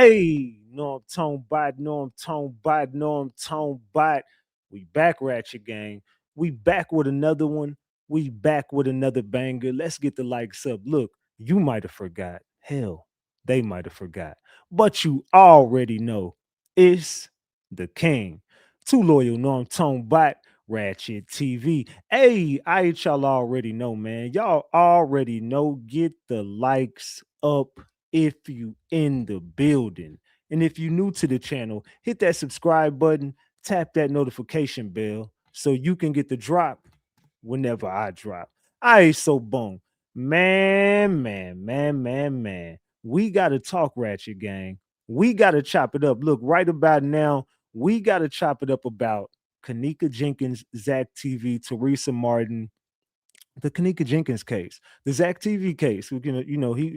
Hey, no, I'm Tone Bot, no, I'm Tone Bot, no, I'm Tone Bot. We back, Ratchet Gang. We back with another one. We back with another banger. Let's get the likes up. Look, you might have forgot. Hell, they might have forgot. But you already know it's the king. Too loyal, no, I'm Tone Bot, Ratchet TV. Hey, y'all already know, man. Y'all already know. Get the likes up if you in the building. And if you new to the channel, hit that subscribe button, tap that notification bell so you can get the drop whenever I drop. So boom. Man. We gotta talk, Ratchet Gang. We gotta chop it up. Look, right about now, we gotta chop it up about Kenneka Jenkins, ZackTV, Teresa Martin, the Kenneka Jenkins case, the ZackTV case.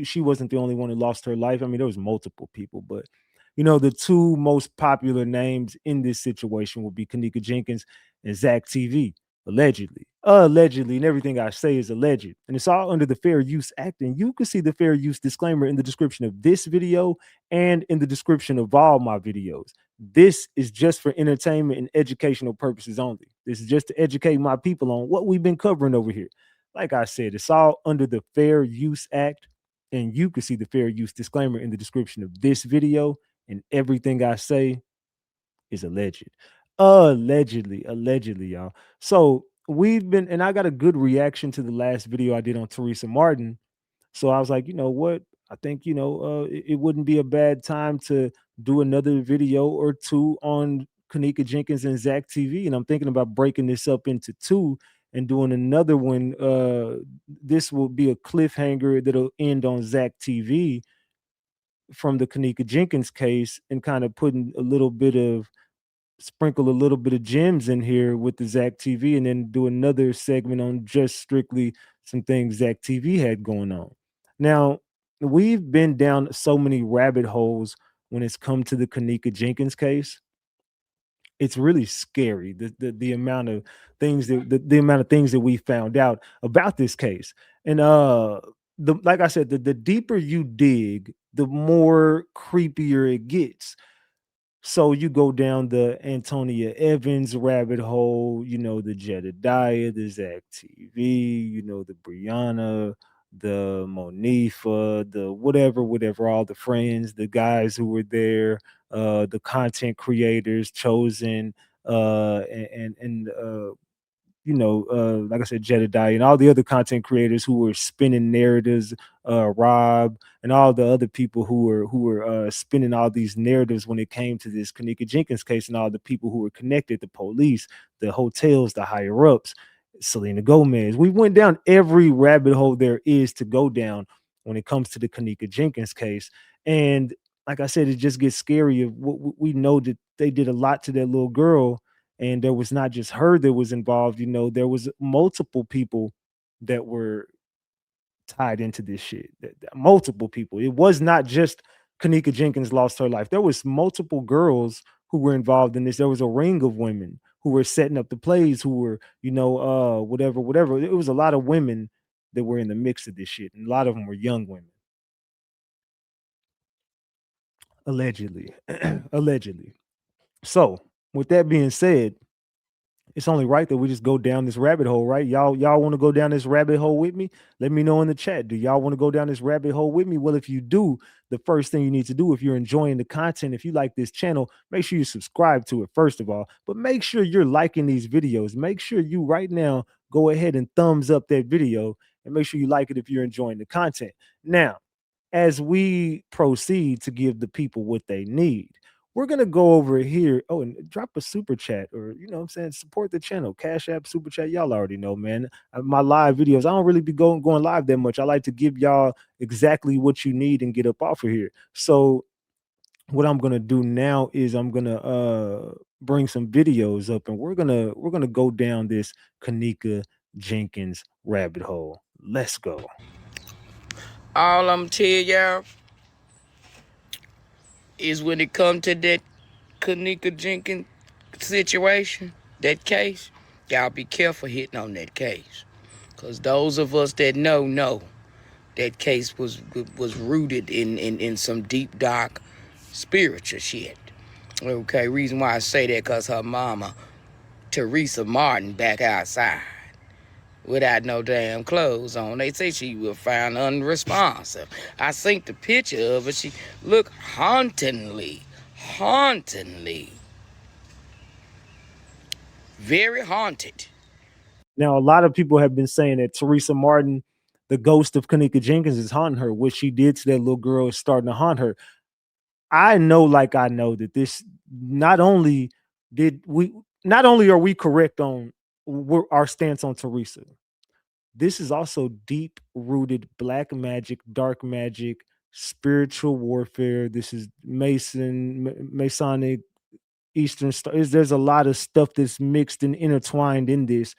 She wasn't the only one who lost her life. I mean, there was multiple people, but the two most popular names in this situation would be Kenneka Jenkins and ZackTV, allegedly. Allegedly, and everything I say is alleged. And it's all under the Fair Use Act. And you can see the fair use disclaimer in the description of this video and in the description of all my videos. This is just for entertainment and educational purposes only. This is just to educate my people on what we've been covering over here. Like I said, it's all under the Fair Use Act, and you can see the fair use disclaimer in the description of this video, and everything I say is alleged. Allegedly, y'all. So we've been, and I got a good reaction to the last video I did on Teresa Martin. So I was like, you know what? I think, it wouldn't be a bad time to do another video or two on Kenneka Jenkins and ZackTV. And I'm thinking about breaking this up into two and doing another one. This will be a cliffhanger that'll end on ZackTV from the Kenneka Jenkins case, and kind of putting a little bit of sprinkle a little bit of gems in here with the ZackTV, and then do another segment on just strictly some things ZackTV had going on. Now, we've been down so many rabbit holes when it's come to the Kenneka Jenkins case. It's really scary, the amount of things the amount of things that we found out about this case. And like I said, the deeper you dig, the more creepier it gets. So you go down the Antonia Evans rabbit hole, the Jedediah, the Zach TV, the Brianna, the Monifa, the whatever, all the friends, the guys who were there, the content creators chosen, like I said, Jedediah and all the other content creators who were spinning narratives, Rob and all the other people who were spinning all these narratives when it came to this Kenneka Jenkins case, and all the people who were connected, the police, the hotels, the higher ups, Selena Gomez. We went down every rabbit hole there is to go down when it comes to the Kenneka Jenkins case. And like I said, it just gets scary. We know that they did a lot to that little girl, and there was not just her that was involved. There was multiple people that were tied into this shit. Multiple people. It was not just Kenneka Jenkins lost her life. There was multiple girls who were involved in this. There was a ring of women who were setting up the plays, who were, whatever. It was a lot of women that were in the mix of this shit, and a lot of them were young women. Allegedly. Allegedly. So, with that being said, it's only right that we just go down this rabbit hole, right? Y'all want to go down this rabbit hole with me? Let me know in the chat. Do y'all want to go down this rabbit hole with me? Well, if you do, the first thing you need to do, if you're enjoying the content, if you like this channel, make sure you subscribe to it first of all, but make sure you're liking these videos. Make sure you right now go ahead and thumbs up that video, and make sure you like it if you're enjoying the content. Now, as we proceed to give the people what they need, we're gonna go over here. Oh, and drop a super chat, or what I'm saying, support the channel. Cash App, super chat. Y'all already know, man. My live videos, I don't really be going live that much. I like to give y'all exactly what you need and get up off of here. So what I'm gonna do now is I'm gonna bring some videos up, and we're gonna go down this Kenneka Jenkins rabbit hole. Let's go. All I'm tell y'all is when it come to that Kenneka Jenkins situation, that case, y'all be careful hitting on that case. Because those of us that know that case was rooted in some deep, dark spiritual shit. Okay, reason why I say that because her mama, Teresa Martin, back outside without no damn clothes on. They say she was found unresponsive. I seen the picture of her. She looked hauntingly, very haunted. Now, a lot of people have been saying that Teresa Martin, the ghost of Kenneka Jenkins, is haunting her. What she did to that little girl is starting to haunt her. I know, like I know, that this not only did we, not only are we correct on our stance on Teresa, this is also deep rooted black magic, dark magic, spiritual warfare. This is Masonic, Eastern Star. There's a lot of stuff that's mixed and intertwined in this.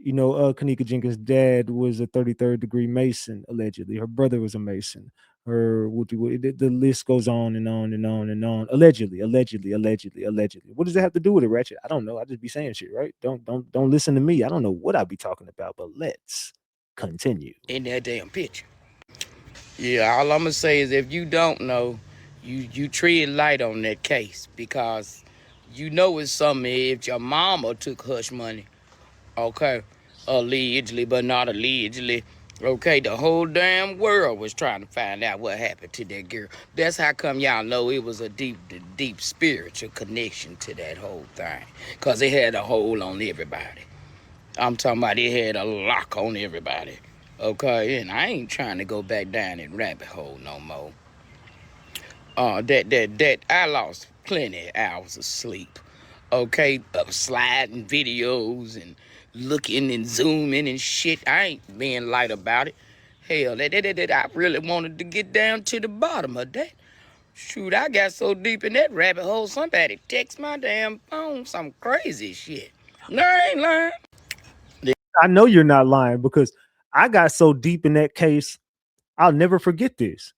Kenneka Jenkins' dad was a 33rd degree Mason, allegedly. Her brother was a Mason. The list goes on and on and on and on. Allegedly, allegedly, allegedly, allegedly. What does that have to do with it, Ratchet? I don't know. I just be saying shit, right? Don't listen to me. I don't know what I be talking about, but let's continue. In that damn picture. Yeah, all I'm gonna say is if you don't know, you tread light on that case because you know it's something if your mama took hush money, okay, allegedly, but not allegedly. Okay, the whole damn world was trying to find out what happened to that girl. That's how come y'all know it was a deep spiritual connection to that whole thing. Cause it had a hold on everybody. I'm talking about it had a lock on everybody. Okay, and I ain't trying to go back down that rabbit hole no more. That I lost plenty of hours of sleep. Okay, of sliding videos and looking and zooming and shit. I ain't being light about it. Hell, I really wanted to get down to the bottom of that. Shoot, I got so deep in that rabbit hole, somebody text my damn phone some crazy shit. No, I ain't lying. I know you're not lying because I got so deep in that case, I'll never forget this.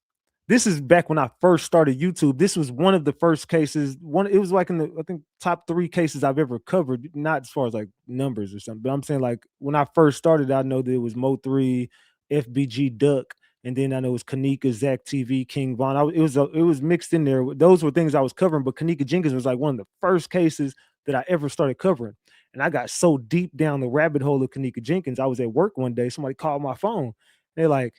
This is back when I first started YouTube. This was one of the first cases. It was like in the, I think, top 3 cases I've ever covered. Not as far as like numbers or something, but I'm saying like when I first started, I know that it was Mo3, FBG Duck, and then I know it was Kenneka, ZackTV, King Von. It was mixed in there. Those were things I was covering, but Kenneka Jenkins was like one of the first cases that I ever started covering. And I got so deep down the rabbit hole of Kenneka Jenkins. I was at work one day. Somebody called my phone. They're like,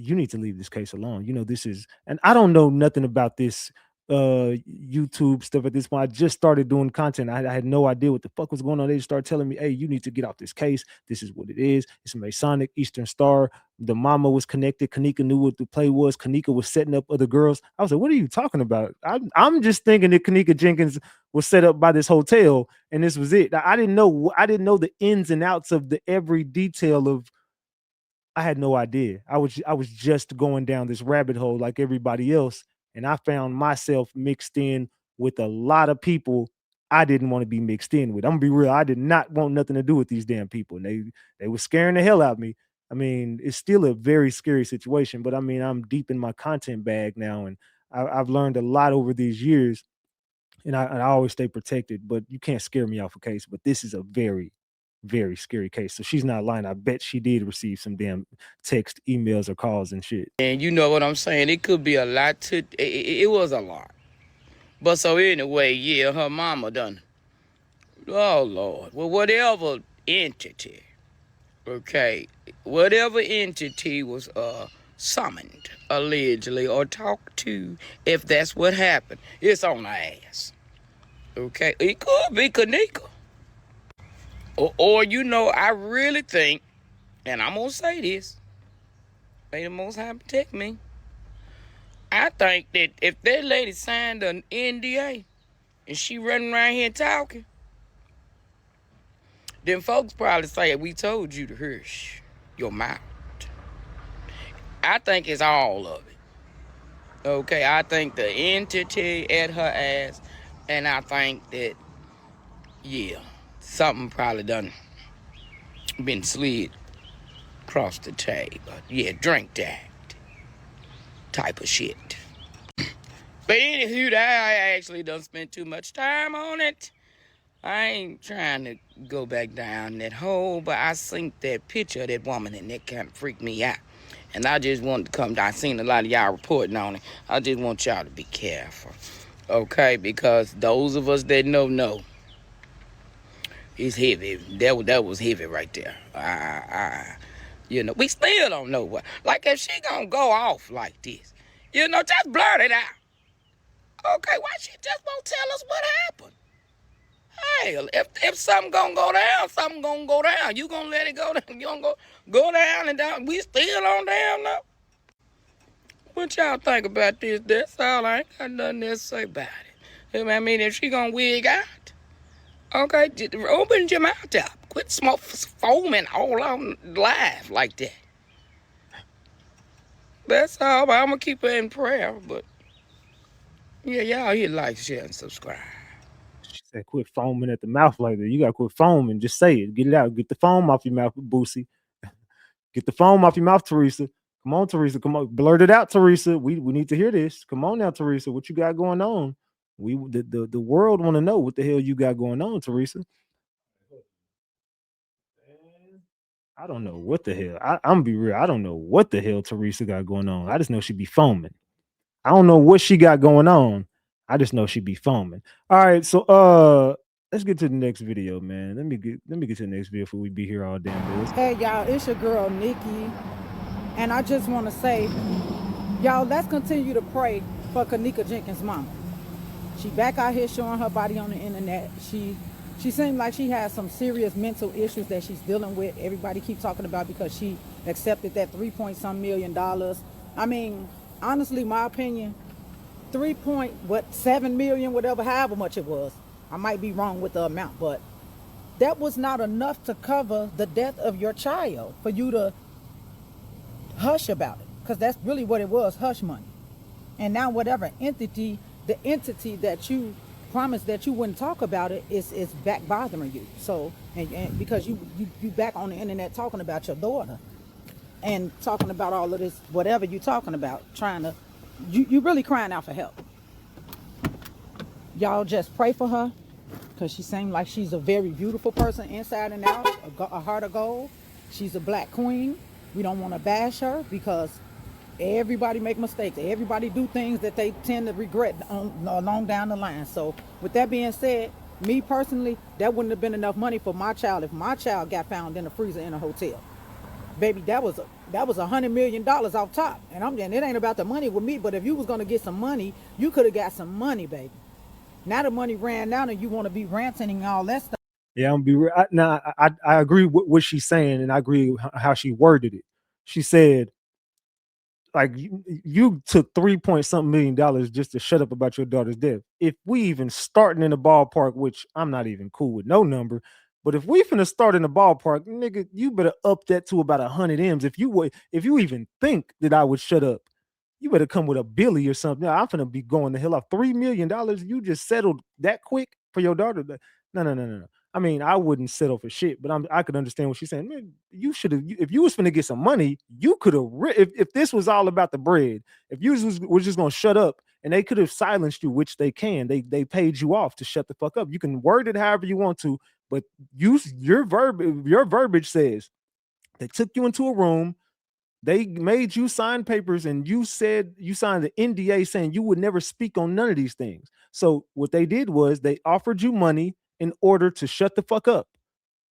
you need to leave this case alone. This is, and I don't know nothing about this YouTube stuff at this point. I just started doing content. I had no idea what the fuck was going on. They just started telling me, hey, you need to get off this case. This is what it is. It's Masonic, Eastern Star. The mama was connected. Kenneka knew what the play was. Kenneka was setting up other girls. I was like, what are you talking about? I'm just thinking that Kenneka Jenkins was set up by this hotel and this was it. I didn't know the ins and outs of the every detail of. I had no idea. I was just going down this rabbit hole like everybody else, and I found myself mixed in with a lot of people I didn't want to be mixed in with. I'm gonna be real. I did not want nothing to do with these damn people. And they were scaring the hell out of me. I mean, it's still a very scary situation, but I mean, I'm deep in my content bag now, and I've learned a lot over these years, and I always stay protected. But you can't scare me off a case. But this is a very, very scary case. So she's not lying. I bet she did receive some damn text, emails, or calls and shit. And you know what I'm saying? It could be a lot to. It was a lot. But so anyway, yeah, her mama done. Oh Lord. Well, whatever entity, okay, whatever entity was summoned allegedly or talked to, if that's what happened, it's on her ass. Okay, it could be Kenneka. Or I really think, and I'm gonna say this, may the Most High protect me. I think that if that lady signed an NDA and she running around here talking, then folks probably say, we told you to hush your mouth. I think it's all of it. Okay, I think the entity at her ass, and I think that, yeah, something probably done been slid across the table. Yeah, drink that type of shit. But anywho, I actually done spent too much time on it. I ain't trying to go back down that hole, but I seen that picture of that woman and that kind of freaked me out. And I just want to come. I seen a lot of y'all reporting on it. I just want y'all to be careful, okay? Because those of us that know, it's heavy. That was heavy right there. We still don't know what. Like if she gonna go off like this, just blurt it out. Okay, why she just won't tell us what happened? Hell, if something gonna go down, something gonna go down. You gonna let it go down? You gonna go down and down? We still on down now. What y'all think about this? That's all. I ain't got nothing else to say about it. I mean, if she gonna wig out, okay, open your mouth up. Quit foaming all on live like that. That's all. But I'm gonna keep her in prayer. But yeah, y'all hit like, share, and subscribe. She said, "Quit foaming at the mouth like that. You gotta quit foaming. Just say it. Get it out. Get the foam off your mouth, Boosie. Get the foam off your mouth, Teresa. Come on, Teresa. Come on, blurt it out, Teresa. We need to hear this. Come on now, Teresa. What you got going on? The world want to know what the hell you got going on, Teresa. I don't know what the hell. I'm gonna be real. I don't know what the hell Teresa got going on. I just know she be foaming. I don't know what she got going on. I just know she be foaming. All right, so let's get to the next video, man. Let me get to the next video before we be here all damn day. Hey y'all, it's your girl Nikki, and I just want to say, y'all, let's continue to pray for Kenneka Jenkins' mama. She back out here showing her body on the internet. She seemed like she has some serious mental issues that she's dealing with. Everybody keep talking about because she accepted that 3-point-some million dollars. I mean, honestly, my opinion, 3.7 million, whatever, however much it was. I might be wrong with the amount, but that was not enough to cover the death of your child for you to hush about it, because that's really what it was, hush money. And now whatever entity, the entity that you promised that you wouldn't talk about it is back bothering you. So and because you back on the internet talking about your daughter and talking about all of this, whatever you talking about, trying to, you really crying out for help. Y'all just pray for her, because she seemed like she's a very beautiful person inside and out, a heart of gold. She's a black queen. We don't want to bash her because everybody make mistakes. Everybody do things that they tend to regret along down the line. So with that being said, me personally, that wouldn't have been enough money for my child if my child got found in a freezer in a hotel. Baby, that was $100 million off top. And it ain't about the money with me, but if you was gonna get some money, you could have got some money, baby. Now the money ran down and you want to be ranting and all that stuff. Yeah, I'm gonna be real. Now I agree with what she's saying, and I agree with how she worded it. She said, like, you took 3 point something $million just to shut up about your daughter's death. If we even starting in the ballpark, which I'm not even cool with no number, but if we finna start in the ballpark, nigga, you better up that to about 100 M's. If you even think that I would shut up, you better come with a Billy or something. I'm finna be going the hell off. $3 million. You just settled that quick for your daughter. No, no, no, no, no. I mean, I wouldn't settle for shit, but I could understand what she's saying. Man, you should have. If you was finna get some money, you could have. If this was all about the bread, if you was just gonna shut up, and they could have silenced you, which they can. They paid you off to shut the fuck up. You can word it however you want to, but your verbiage says they took you into a room. They made you sign papers, and you said you signed the NDA saying you would never speak on none of these things. So what they did was they offered you money in order to shut the fuck up.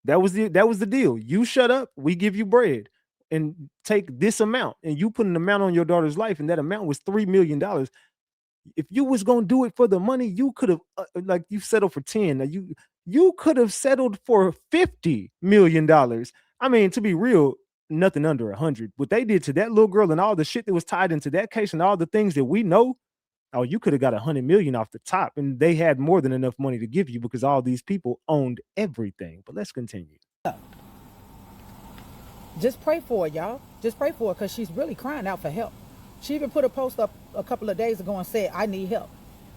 That was the deal. You shut up, we give you bread, and take this amount. And you put an amount on your daughter's life, and that amount was $3 million. If you was gonna do it for the money, you could have like you settled for 10. Now you could have settled for $50 million. I mean, to be real, nothing under 100. What they did to that little girl and all the shit that was tied into that case and all the things that we know, oh, you could have got 100 million off the top, and they had more than enough money to give you because all these people owned everything. But let's continue. Just pray for her, y'all. Just pray for her, because she's really crying out for help. She even put a post up a couple of days ago and said, I need help.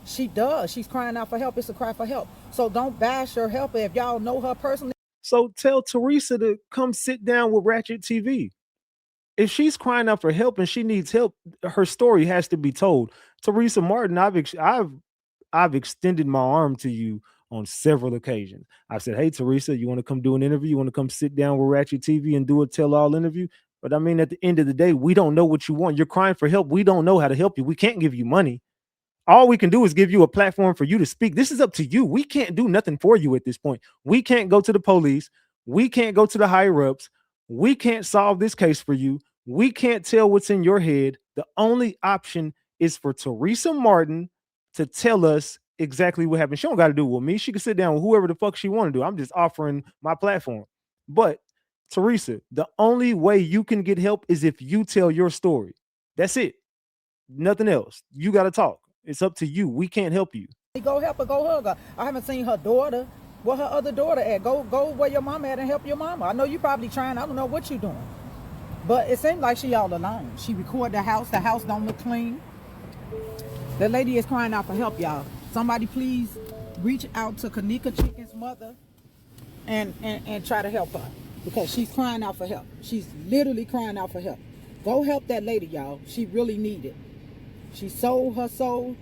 She does. She's crying out for help. It's a cry for help. So don't bash her help. If y'all know her personally. So tell Teresa to come sit down with Ratchet TV. If she's crying out for help and she needs help, her story has to be told. Teresa Martin, I've extended my arm to you on several occasions. I said, "Hey, Teresa, you want to come do an interview? You want to come sit down with Ratchet TV and do a tell-all interview?" But I mean, at the end of the day, we don't know what you want. You're crying for help. We don't know how to help you. We can't give you money. All we can do is give you a platform for you to speak. This is up to you. We can't do nothing for you at this point. We can't go to the police. We can't go to the higher ups. We can't solve this case for you. We can't tell what's in your head. The only option is for Teresa Martin to tell us exactly what happened. She don't got to do it with me. She can sit down with whoever the fuck she want to do. I'm just offering my platform. But Teresa, the only way you can get help is if you tell your story. That's it. Nothing else. You got to talk. It's up to you. We can't help you. Go help her, go hug her. I haven't seen her daughter. Where her other daughter at? Go where your mama at and help your mama. I know you probably trying. I don't know what you doing. But it seems like she all alone. She recorded the house. The house don't look clean. The lady is crying out for help, y'all. Somebody please reach out to Kenneka Jenkins' mother and try to help her. Because she's crying out for help. She's literally crying out for help. Go help that lady, y'all. She really need it. She sold her soul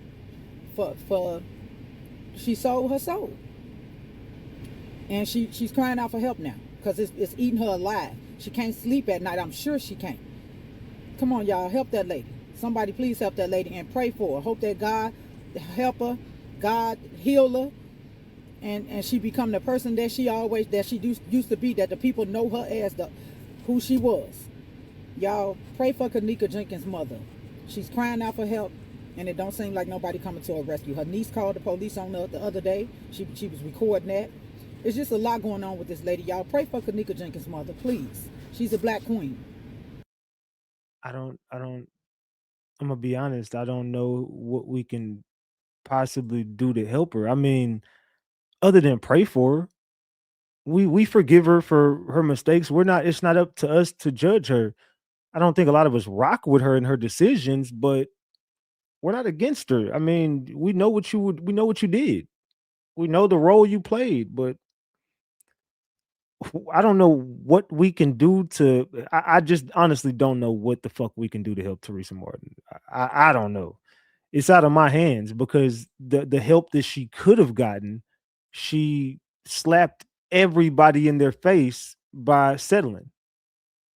she sold her soul. And she's crying out for help now. Because it's eating her alive. She can't sleep at night. I'm sure she can't. Come on, y'all. Help that lady. Somebody please help that lady and pray for her. Hope that God help her. God heal her. And she become the person that she used to be. That the people know her as who she was. Y'all pray for Kenneka Jenkins' mother. She's crying out for help. And it don't seem like nobody coming to her rescue. Her niece called the police on her the other day. She was recording that. It's just a lot going on with this lady. Y'all pray for Kenneka Jenkins' mother, please. She's a black queen. I'm gonna be honest, I don't know what we can possibly do to help her. I mean, other than pray for her. We forgive her for her mistakes. It's not up to us to judge her. I don't think a lot of us rock with her and her decisions, but we're not against her. I mean, we know what you did. We know the role you played, but I don't know what we can do to. I just honestly don't know what the fuck we can do to help Teresa Martin. I don't know. It's out of my hands because the help that she could have gotten, she slapped everybody in their face by settling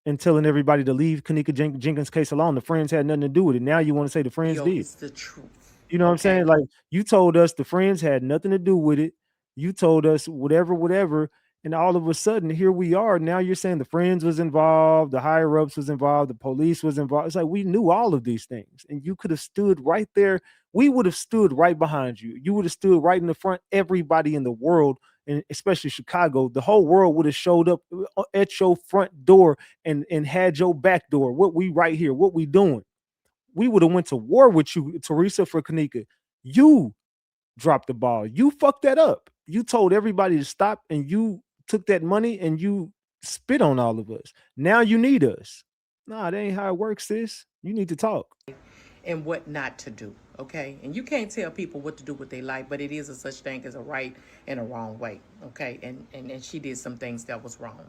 and telling everybody to leave Kenneka Jenkins' case alone. The friends had nothing to do with it. Now you want to say the friends did. It's the truth. You know what I'm saying? Like you told us the friends had nothing to do with it. You told us whatever. And all of a sudden, here we are. Now you're saying the friends was involved, the higher ups was involved, the police was involved. It's like we knew all of these things, and you could have stood right there. We would have stood right behind you. You would have stood right in the front. Everybody in the world, and especially Chicago, the whole world would have showed up at your front door and had your back door. What we right here? What we doing? We would have went to war with you, Teresa, for Kenneka. You dropped the ball. You fucked that up. You told everybody to stop, and you took that money and you spit on all of us. Now you need us. Nah, that ain't how it works, sis. You need to talk. And what not to do, okay? And you can't tell people what to do with their life, but it is a such thing as a right and a wrong way, okay? And she did some things that was wrong.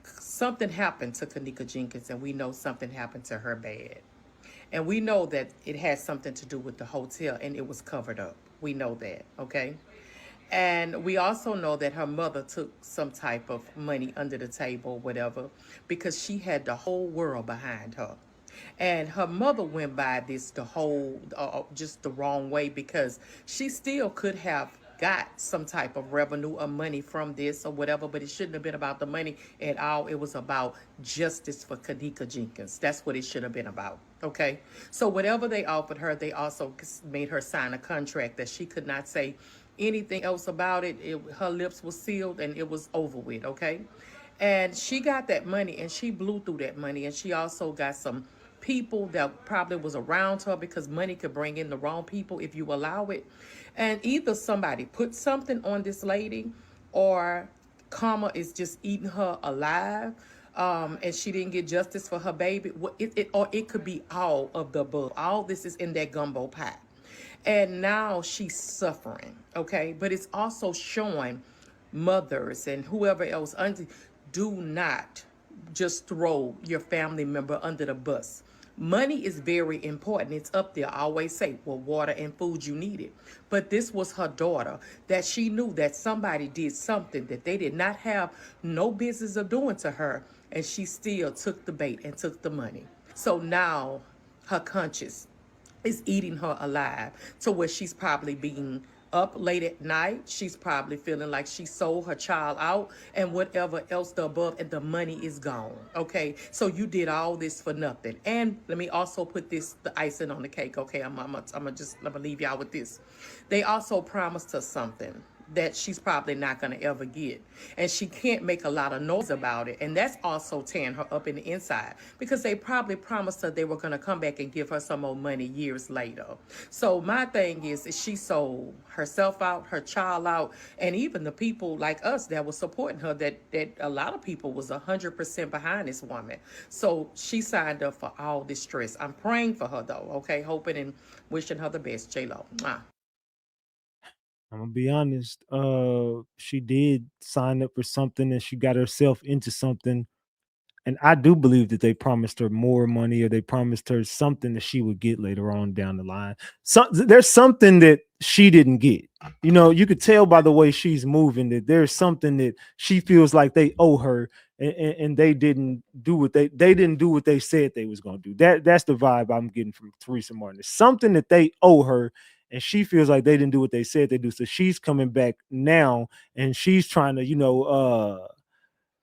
Something happened to Kenneka Jenkins, and we know something happened to her bad. And we know that it has something to do with the hotel, and it was covered up. We know that, okay? And we also know that her mother took some type of money under the table, whatever, because she had the whole world behind her. And her mother went by this the whole, just the wrong way, because she still could have got some type of revenue or money from this or whatever, but it shouldn't have been about the money at all. It was about justice for Kenneka Jenkins. That's what it should have been about. Okay. So whatever they offered her, they also made her sign a contract that she could not say anything else about it. Her lips were sealed and it was over with. Okay. And she got that money and she blew through that money. And she also got some people that probably was around her, because money could bring in the wrong people if you allow it. And either somebody put something on this lady, or karma is just eating her alive, and she didn't get justice for her baby. Or it could be all of the above. All this is in that gumbo pot. And now she's suffering, okay? But it's also showing mothers and whoever else, do not just throw your family member under the bus. Money is very important. It's up there. I always say, well, water and food, you need it. But this was her daughter that she knew that somebody did something that they did not have no business of doing to her. And she still took the bait and took the money. So now her conscience is eating her alive to where she's probably being up late at night. She's probably feeling like she sold her child out and whatever else the above, and the money is gone. Okay, so you did all this for nothing. And let me also put this, the icing on the cake. Okay, I'm gonna leave y'all with this. They also promised her something that she's probably not going to ever get. And she can't make a lot of noise about it. And that's also tearing her up in the inside because they probably promised her they were going to come back and give her some more money years later. So my thing is she sold herself out, her child out, and even the people like us that were supporting her, that a lot of people was 100% behind this woman. So she signed up for all this stress. I'm praying for her though, okay? Hoping and wishing her the best, J-Lo. Mwah. I'm gonna be honest. She did sign up for something, and she got herself into something. And I do believe that they promised her more money, or they promised her something that she would get later on down the line. So there's something that she didn't get. You know, you could tell by the way she's moving that there's something that she feels like they owe her, and they didn't do what they didn't do what they said they was gonna do. That's the vibe I'm getting from Teresa Martin. It's something that they owe her, and she feels like they didn't do what they said they do. So she's coming back now, and she's trying to,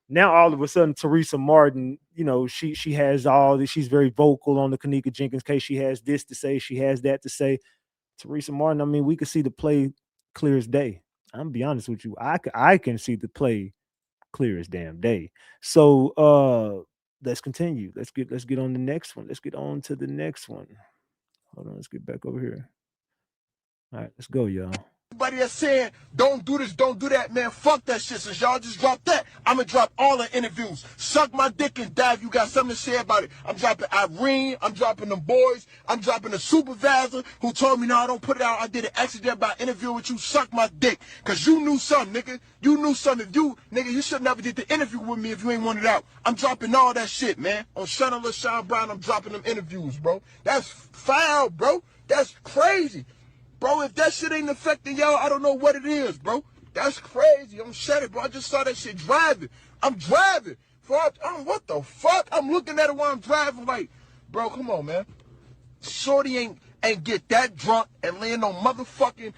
now all of a sudden Teresa Martin, she has all this, she's very vocal on the Kenneka Jenkins case. She has this to say, she has that to say. Teresa Martin, I mean, we could see the play clear as day. I'm gonna be honest with you. I can see the play clear as damn day. So let's continue. Let's get on the next one. Let's get on to the next one. Hold on, let's get back over here. All right, let's go, y'all. Everybody that's saying, don't do this, don't do that, man, fuck that shit. Since y'all just dropped that, I'm going to drop all the interviews. Suck my dick and dive. You got something to say about it. I'm dropping Irene. I'm dropping them boys. I'm dropping the supervisor who told me, no, I don't put it out. I did an accident by interview with you. Suck my dick. Because you knew something, nigga. You knew something. You should never did the interview with me if you ain't wanted out. I'm dropping all that shit, man. On Shannon LaShawn Brown, I'm dropping them interviews, bro. That's foul, bro. That's crazy. Bro, if that shit ain't affecting y'all, I don't know what it is, bro. That's crazy. I'm shut it, bro. I just saw that shit driving. I'm driving. What the fuck? I'm looking at it while I'm driving like, bro, come on, man. Shorty ain't get that drunk and lay in no motherfucking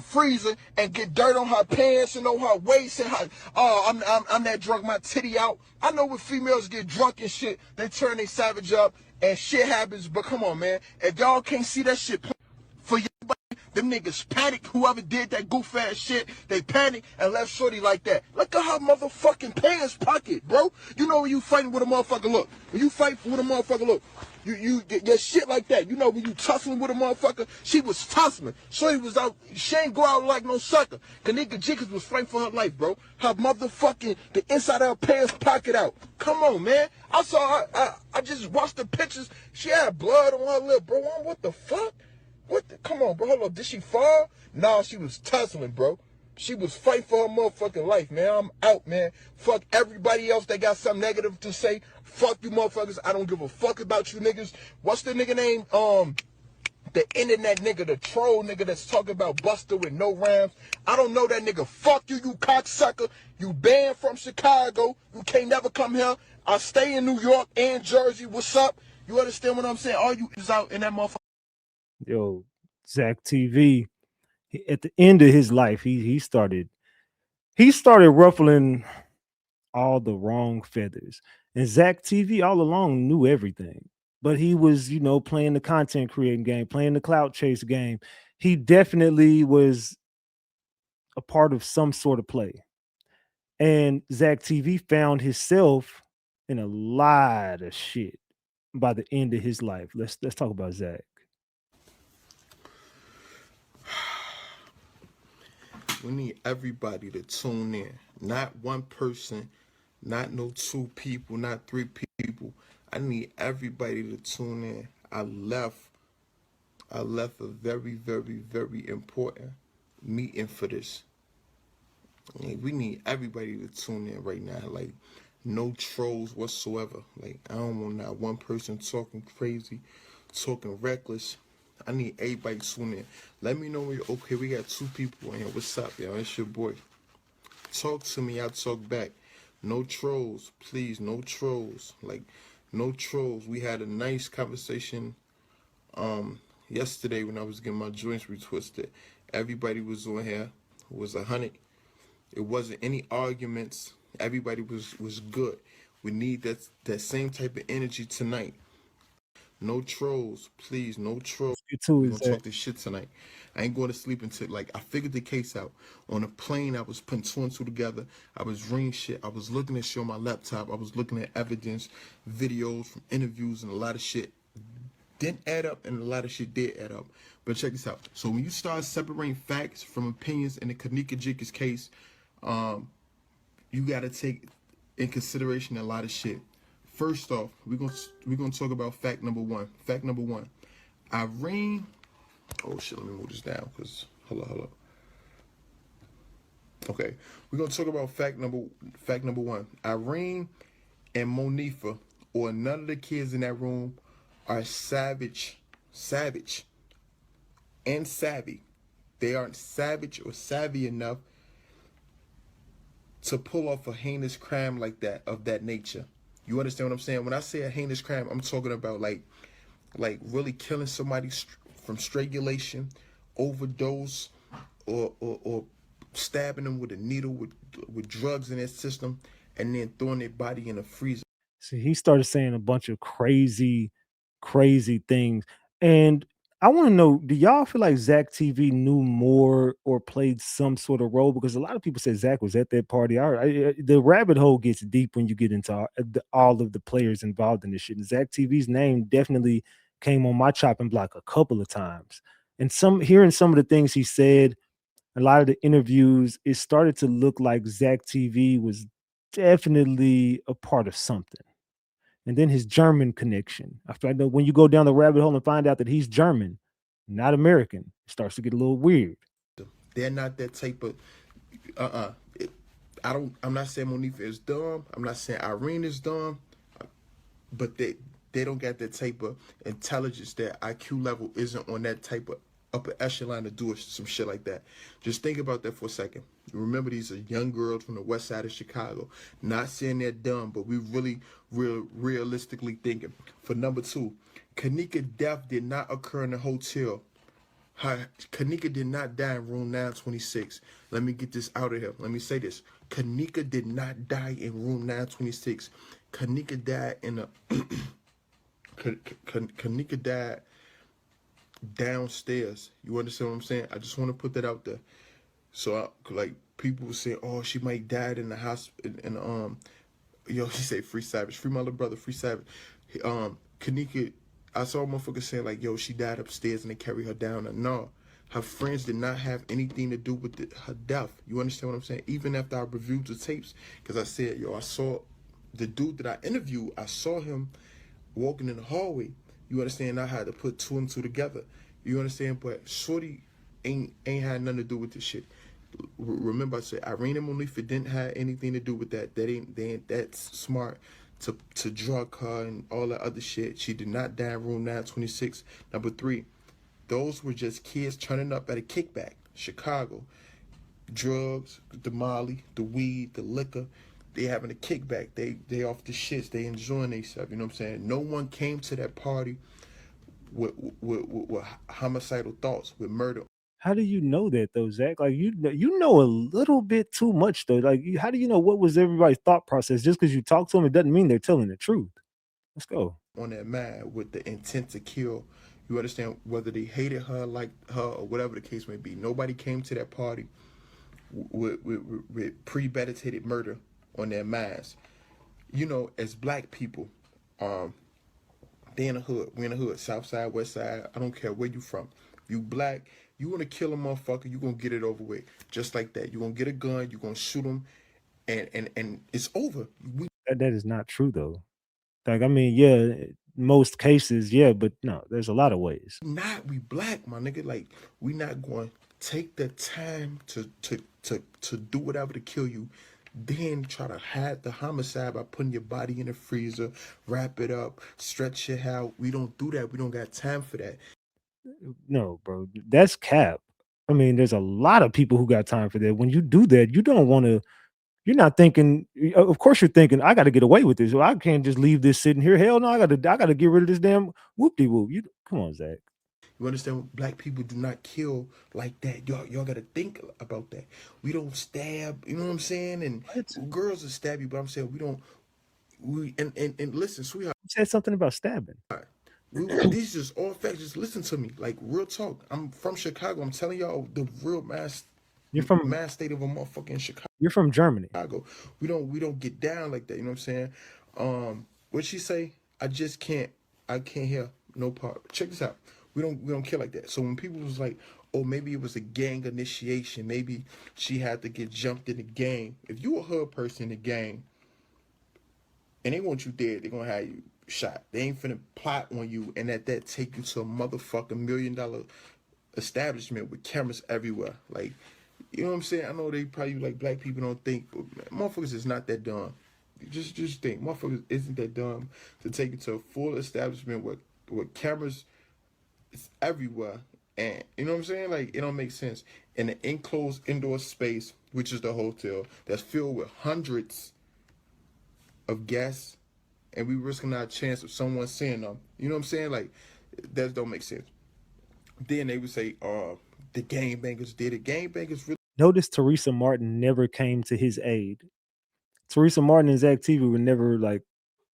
freezer and get dirt on her pants and on her waist and her, I'm that drunk, my titty out. I know when females get drunk and shit, they turn they savage up and shit happens, but come on, man. If y'all can't see that shit for y'all, them niggas panic. Whoever did that goof ass shit, they panic and left shorty like that. Look at her motherfucking pants pocket, bro. You know when you fighting with a motherfucker, look. When you fight with a motherfucker, look. You get your shit like that. You know when you tussling with a motherfucker, she was tussling. Shorty was out. She ain't go out like no sucker. Kenneka Jenkins was fighting for her life, bro. Her motherfucking, the inside of her pants pocket out. Come on, man. I saw her. I just watched the pictures. She had blood on her lip, bro. What the fuck? Come on, bro. Hold up. Did she fall? Nah, she was tussling, bro. She was fighting for her motherfucking life, man. I'm out, man. Fuck everybody else that got something negative to say. Fuck you motherfuckers. I don't give a fuck about you niggas. What's the nigga name? The internet nigga, the troll nigga that's talking about Buster with no rhymes. I don't know that nigga. Fuck you, you cocksucker. You banned from Chicago. You can't never come here. I stay in New York and Jersey. What's up? You understand what I'm saying? All you is out in that motherfucker. Yo, ZackTV, at the end of his life, he started ruffling all the wrong feathers. And ZackTV all along knew everything, but he was, playing the content creating game, playing the clout chase game. He definitely was a part of some sort of play. And ZackTV found himself in a lot of shit by the end of his life. Let's talk about Zach. We need everybody to tune in. Not one person, not no two people, not three people. I need everybody to tune in. I left a very, very, very important meeting for this. Like, we need everybody to tune in right now. Like, No trolls whatsoever. Like, I don't want not one person talking crazy, talking reckless. I need everybody to tune in. Let me know when you're okay. We got 2 people in here. What's up, y'all? It's your boy. Talk to me. I'll talk back. No trolls, please. No trolls. Like, no trolls. We had a nice conversation yesterday when I was getting my joints retwisted. Everybody was on here. It was 100. It wasn't any arguments. Everybody was good. We need that same type of energy tonight. No trolls, please. No trolls. You too, We're is gonna that talk this shit tonight. I ain't going to sleep until, like, I figured the case out. On a plane, I was putting 2 and 2 together. I was reading shit. I was looking at shit on my laptop. I was looking at evidence, videos from interviews, and a lot of shit didn't add up, and a lot of shit did add up. But check this out. So when you start separating facts from opinions in the Kenneka Jenkins case, you got to take in consideration a lot of shit. First off, we're gonna talk about fact number one. Fact number one, Irene. Oh shit, let me move this down because hold up. Okay, we're gonna talk about fact number one. Irene and Monifa, or none of the kids in that room, are savage, and savvy. They aren't savage or savvy enough to pull off a heinous crime like that, of that nature. You understand what I'm saying? When I say a heinous crime, I'm talking about like really killing somebody from strangulation, overdose, or stabbing them with a needle with drugs in their system, and then throwing their body in a freezer. See, he started saying a bunch of crazy, crazy things. And I want to know, do y'all feel like Zach TV knew more or played some sort of role? Because a lot of people said Zach was at that party. The rabbit hole gets deep when you get into all of the players involved in this shit. And Zach TV's name definitely came on my chopping block a couple of times. And hearing some of the things he said, a lot of the interviews, it started to look like Zach TV was definitely a part of something. And then his German connection. I find that when you go down the rabbit hole and find out that he's German, not American, it starts to get a little weird. They're not that type of uh uh I'm not saying Monifa is dumb. I'm not saying Irene is dumb, but they don't got that type of intelligence. Their IQ level isn't on that type of upper echelon to do some shit like that. Just think about that for a second. Remember, these are young girls from the west side of Chicago. Not saying they're dumb, but we really realistically thinking. For number two, Kenneka death did not occur in a hotel. Kenneka did not die in room 926. Let me get this out of here. Let me say this. Kenneka did not die in room 926. Kenneka died in a Kenneka died downstairs. You understand what I'm saying? I just want to put that out there. So, like, people were saying, "Oh, she might died in the hospital." And yo, he said, "Free Savage, free my little brother, free Savage." Kenneka, I saw a motherfucker saying like, "Yo, she died upstairs and they carried her down." And no, her friends did not have anything to do with her death. You understand what I'm saying? Even after I reviewed the tapes, because I said, "Yo, I saw the dude that I interviewed. I saw him walking in the hallway." You understand? I had to put 2 and 2 together. You understand? But Shorty ain't had nothing to do with this shit. Remember, I said Irene and Monifa didn't have anything to do with that. They ain't that smart to drug her and all that other shit. She did not die in room 926. Number three, those were just kids turning up at a kickback. Chicago. Drugs, the molly, the weed, the liquor. They having a kickback. They off the shits. They enjoying themselves. You know what I'm saying? No one came to that party with homicidal thoughts, with murder. How do you know that though, Zach? Like you know a little bit too much though. Like how do you know what was everybody's thought process? Just because you talk to them, it doesn't mean they're telling the truth. Let's go. On that mind with the intent to kill. You understand? Whether they hated her, like her, or whatever the case may be. Nobody came to that party with premeditated murder on their minds. You know, as black people, they in the hood. We in the hood. South side, west side. I don't care where you from. If you black, you want to kill a motherfucker, you going to get it over with. Just like that. You going to get a gun, you going to shoot him, and it's over. That is not true though. Like I mean, yeah, most cases, yeah, but no, there's a lot of ways. We black, my nigga. Like, we not going to take the time to do whatever to kill you. then try to hide the homicide by putting your body in the freezer, wrap it up, stretch it out. We don't do that. We don't got time for that. No, bro, that's cap. I mean, there's a lot of people who got time for that. When you do that, you don't want to. You're not thinking. Of course, you're thinking. I got to get away with this. Well, I can't just leave this sitting here. Hell no, I got to. I got to get rid of this damn whoop de whoop. You come on, Zach. You understand? Black people do not kill like that. Y'all gotta think about that. We don't stab. You know what I'm saying? And What? girls will stab you, but I'm saying we don't. We and listen, sweetheart. You said something about stabbing. These just all facts. Just listen to me, like real talk. I'm from Chicago. I'm telling y'all the real You're from. mass state of a motherfucking Chicago. You're from Germany. We don't get down like that. You know what I'm saying? What she say? I can't hear no part. Check this out. We don't kill like that. So when people was like, oh, maybe it was a gang initiation. Maybe she had to get jumped in the gang. If you a hood person in the gang and they want you dead, they're gonna have you shot. They ain't finna plot on you and at that take you to a motherfucking $1 million establishment with cameras everywhere. Like, you know what I'm saying? I know they probably like black people don't think, but motherfuckers is not that dumb. Just think, motherfuckers isn't that dumb to take you to a full establishment with cameras everywhere, and you know what I'm saying? Like, it don't make sense. In an enclosed indoor space, which is the hotel, that's filled with hundreds of guests, and we risking our chance of someone seeing them. You know what I'm saying? Like, that don't make sense. Then they would say, the gangbangers did it. Gangbangers Notice Teresa Martin never came to his aid. Teresa Martin and ZackTV were never like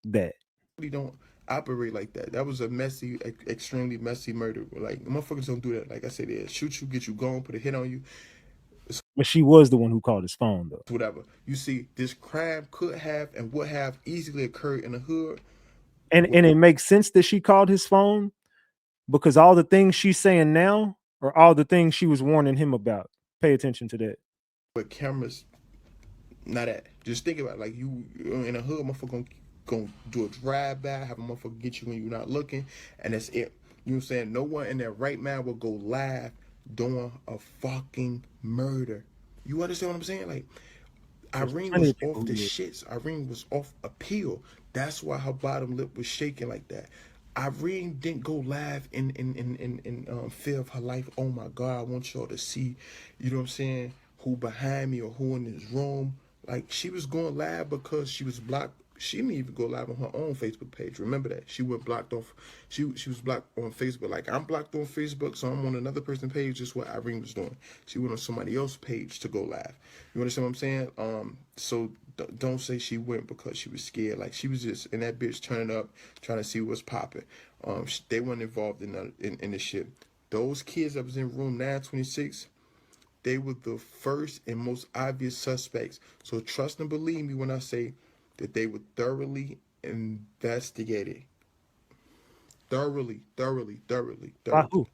that. really don't operate like that. That was a messy, extremely messy murder. Like, motherfuckers don't do that. Like I said, they shoot you, get you gone, put a hit on you, But she was the one who called his phone, though. whatever. You see, this crime could have and would have easily occurred in the hood. And it makes sense that she called his phone because all the things she's saying now are all the things she was warning him about. Pay attention to that. With cameras, not that. Just think about it. Like, you in a hood, motherfucker gonna do a drive by, have a motherfucker get you when you're not looking, and that's it. You know what I'm saying? No one in their right mind will go live doing a fucking murder. You understand what I'm saying? Like, There's Irene plenty was of people off who the did. shits. Irene was off a pill. That's why her bottom lip was shaking like that. Irene didn't go live in fear of her life. Oh my God, I want y'all to see, you know what I'm saying, who behind me or who in this room. Like, she was going live because she was blocked. She didn't even go live on her own Facebook page. Remember that. She went blocked off. She was blocked on Facebook. Like, I'm blocked on Facebook, so I'm on another person's page, just what Irene was doing. She went on somebody else's page to go live. You understand what I'm saying? So don't say she went because she was scared. Like, she was just in that bitch turning up, trying to see what's popping. They weren't involved in this shit. Those kids that was in room 926, they were the first and most obvious suspects. So trust and believe me when I say that they were thoroughly investigated. Thoroughly. By who?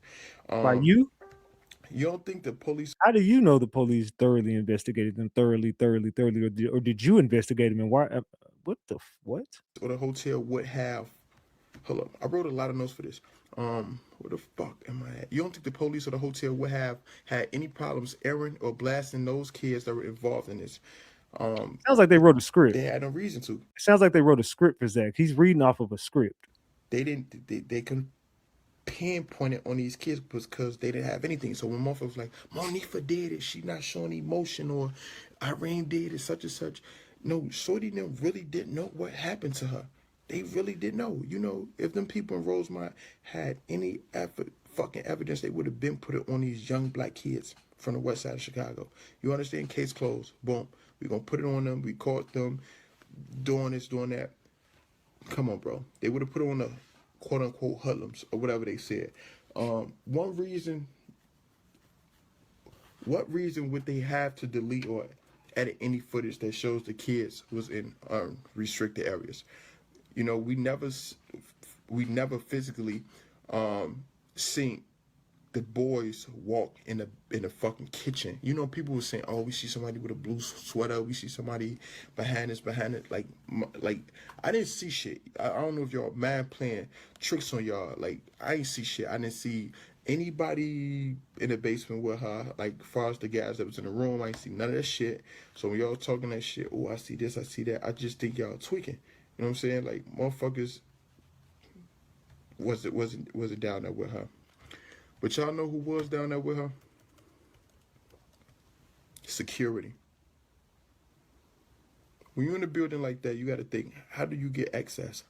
By Um, you? you don't think the police How do you know the police thoroughly investigated them? Thoroughly, or did you investigate them? And why? What the what? or the hotel would have? Hold up, I wrote a lot of notes for this. Where the fuck am I at? You don't think the police or the hotel would have had any problems airing or blasting those kids that were involved in this? Sounds like they wrote a They script. had no reason to. It sounds like they wrote a script for Zach. He's reading off of a script. They didn't. They couldn't pinpoint it on these kids because they didn't have anything. So when motherfuckers was like, Monifa did it, she not showing emotion, or Irene did it, such and such. No, Shorty them really didn't know what happened to her. They really didn't know. You know, if them people in Rosemont had any fucking evidence, they would have been put it on these young black kids from the west side of Chicago. You understand? Case closed. Boom. We're going to put it on them. We caught them doing this, doing that. Come on, bro. They would have put on the quote unquote hoodlums or whatever they said. What reason would they have to delete or edit any footage that shows the kids was in restricted areas? You know, we never physically seen the boys walk in the fucking kitchen. You know, people were saying, "Oh, we see somebody with a blue sweater. We see somebody behind it." Like I didn't see shit. I don't know if y'all mind playing tricks on y'all. Like, I ain't see shit. I didn't see Anybody in the basement with her, like as far as the guys that was in the room, I ain't see none of that shit. So when y'all talking that shit, oh, I see this, I see that, I just think y'all tweaking. You know what I'm saying? Like motherfuckers wasn't down there with her. But y'all know who was down there with her? Security. When you're in a building like that, you got to think, how do you get access?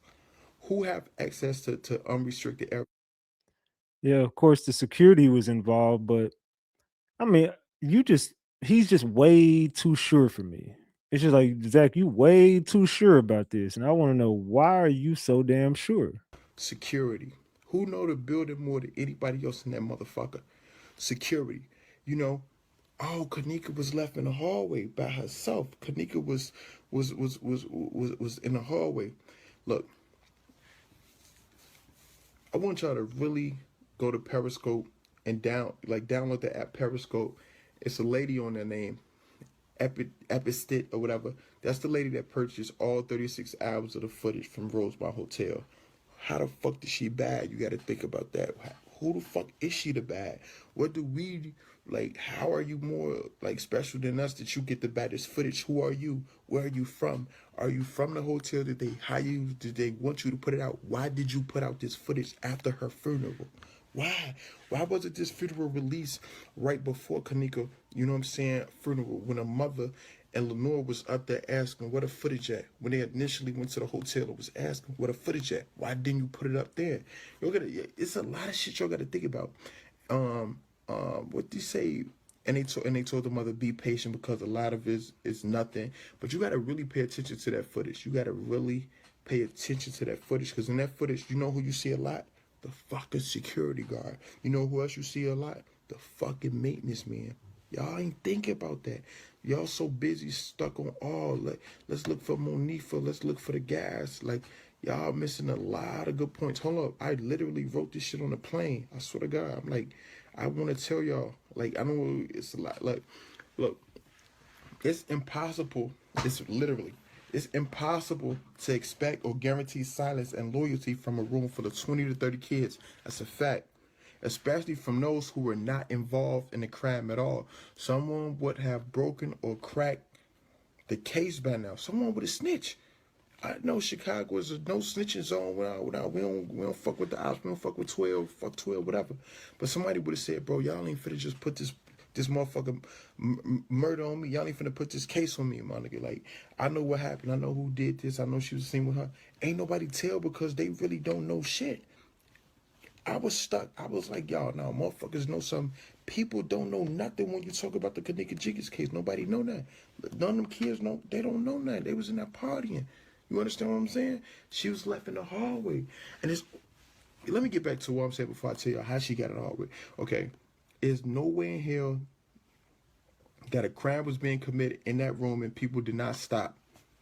Who have access to unrestricted area? Yeah, of course the security was involved, but I mean, you just he's just way too sure for me. It's just like, Zach, you way too sure about this. And I want to know, why are you so damn sure? Security. Who know the building more than anybody else in that motherfucker? Security. You know, oh, Kenneka was left in the hallway by herself. Kenneka was in the hallway. Look, I want y'all to really go to Periscope and download the app Periscope. It's a lady on there named Epistit or whatever. That's the lady that purchased all 36 hours of the footage from Rosemont Hotel. How the fuck is she bad? You got to think about that. Who the fuck is she the bad? What do we like? How are you more like special than us that you get the baddest footage? Who are you? Where are you from? Are you from the hotel? Did they hire you? Did they want you to put it out? Why did you put out this footage after her funeral? Why? Why wasn't this funeral released right before Kenneka, you know what I'm saying, funeral, when her mother and Lenore was up there asking where the footage at? When they initially went to the hotel, it was asking where the footage at. Why didn't you put it up there? It's a lot of shit y'all gotta think about. What do you say? And they told the mother, be patient because a lot of it is nothing. But you gotta really pay attention to that footage. You gotta really pay attention to that footage, because in that footage, you know who you see a lot? The fucking security guard. You know who else you see a lot? The fucking maintenance man. Y'all ain't thinking about that. Y'all so busy stuck on let's look for Monifa, let's look for the gas. Like, y'all missing a lot of good points. Hold up, I literally wrote this shit on the plane. I swear to God, I'm like, I want to tell y'all, like, I know it's a lot. Like, look, it's impossible. It's impossible to expect or guarantee silence and loyalty from a room full of 20 to 30 kids. That's a fact. Especially from those who were not involved in the crime at all. Someone would have broken or cracked the case by now. Someone would have snitched. I know Chicago is a no snitching zone. We don't fuck with the ops. We don't fuck with 12. Fuck 12, whatever. But somebody would have said, bro, y'all ain't finna just put this motherfucker murder on me. Y'all ain't finna put this case on me, my nigga. Like, I know what happened. I know who did this. I know she was seen with her. Ain't nobody tell because they really don't know shit. I was stuck. I was like, y'all, now motherfuckers know something. People don't know nothing when you talk about the Kenneka Jenkins case. Nobody know that. None of them kids know. They don't know that. They was in that partying. You understand what I'm saying? She was left in the hallway. And it's, let me get back to what I'm saying before I tell you how she got in the hallway. Okay. There's no way in hell that a crime was being committed in that room and people did not stop.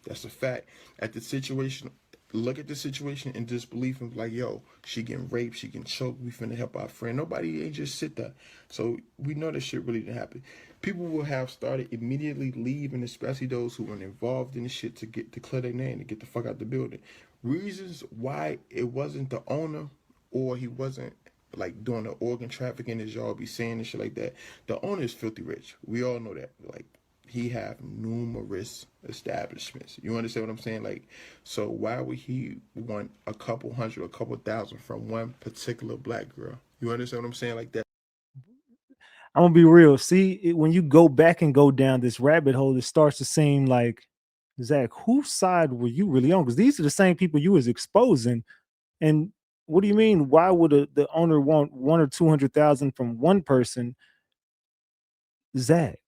That's a fact. At the situation, look at the situation in disbelief and like, yo, she getting raped, she getting choked, we finna help our friend. Nobody ain't just sit there. So we know that shit really didn't happen. People will have started immediately leaving, especially those who were involved in the shit to clear their name, to get the fuck out the building. Reasons why it wasn't the owner or he wasn't like doing the organ trafficking as y'all be saying and shit like that. The owner is filthy rich. We all know that. Like, he have numerous establishments. You understand what I'm saying? Like, so why would he want a couple hundred, a couple thousand from one particular black girl? You understand what I'm saying? Like that. I'm gonna be real. See, when you go back and go down this rabbit hole, it starts to seem like, Zach, whose side were you really on? Because these are the same people you was exposing. And what do you mean? Why would the owner want 1 or 200,000 from one person? Zach,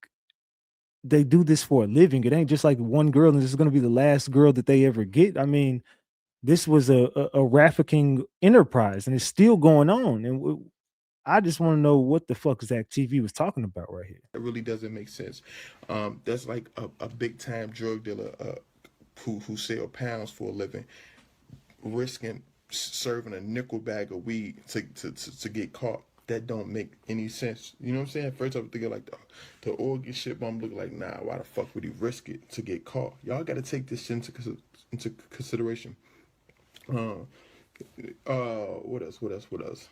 they do this for a living. It ain't just like one girl, and this is going to be the last girl that they ever get. I mean, this was a trafficking enterprise, and it's still going on. And I just want to know what the fuck ZackTV was talking about right here. It really doesn't make sense. That's like a big time drug dealer who sell pounds for a living, risking serving a nickel bag of weed to get caught. That don't make any sense. You know what I'm saying? First I'm thinking like the organ shit, but I'm looking like, nah, why the fuck would he risk it to get caught? Y'all got to take this into consideration. What else?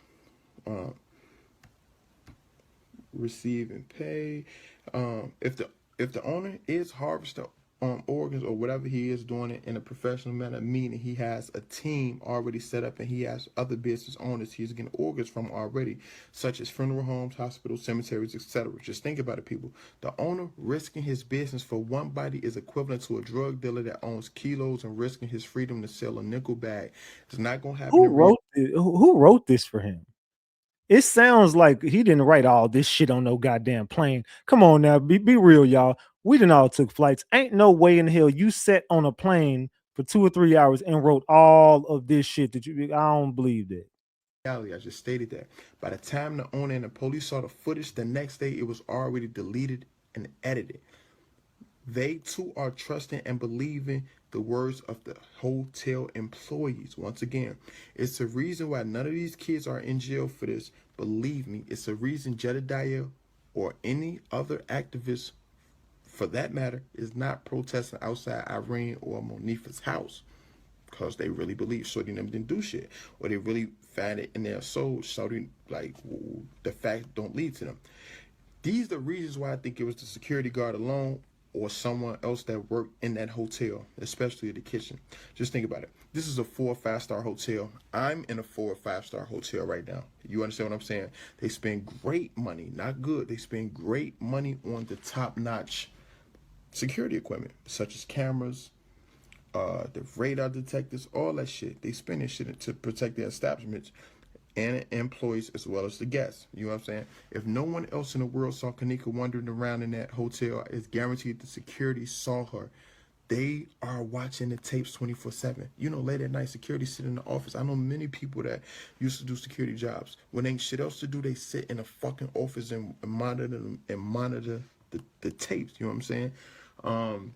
receiving pay. If the owner is harvesting organs or whatever he is doing it in a professional manner, meaning he has a team already set up and he has other business owners he's getting organs from already, such as funeral homes, hospitals, cemeteries, etc. Just think about it, people. The owner risking his business for one body is equivalent to a drug dealer that owns kilos and risking his freedom to sell a nickel bag. It's not gonna happen in real. Who wrote this for him? It sounds like he didn't write all this shit on no goddamn plane. Come on now, be real, y'all. We didn't all took flights. Ain't no way in hell you sat on a plane for 2 or 3 hours and wrote all of this shit that you. I don't believe that. I just stated that. By the time the owner and the police saw the footage the next day, it was already deleted and edited. They too are trusting and believing the words of the hotel employees. Once again, it's the reason why none of these kids are in jail for this. Believe me, it's the reason Jedediah or any other activist, for that matter, is not protesting outside Irene or Monifa's house. Because they really believe Shorty them didn't do shit. Or they really find it in their soul, Shorty, like, the fact don't lead to them. These are the reasons why I think it was the security guard alone or someone else that worked in that hotel, especially the kitchen. Just think about it. This is a 4 or 5 star hotel. I'm in a 4 or 5 star hotel right now. You understand what I'm saying? They spend great money, not good. They spend great money on the top-notch security equipment, such as cameras, the radar detectors, all that shit. They spend this shit to protect their establishments and employees as well as the guests. You know what I'm saying? If no one else in the world saw Kenneka wandering around in that hotel, it's guaranteed the security saw her. They are watching the tapes 24/7. You know, late at night, security sit in the office. I know many people that used to do security jobs. When ain't shit else to do, they sit in a fucking office and monitor the tapes. You know what I'm saying?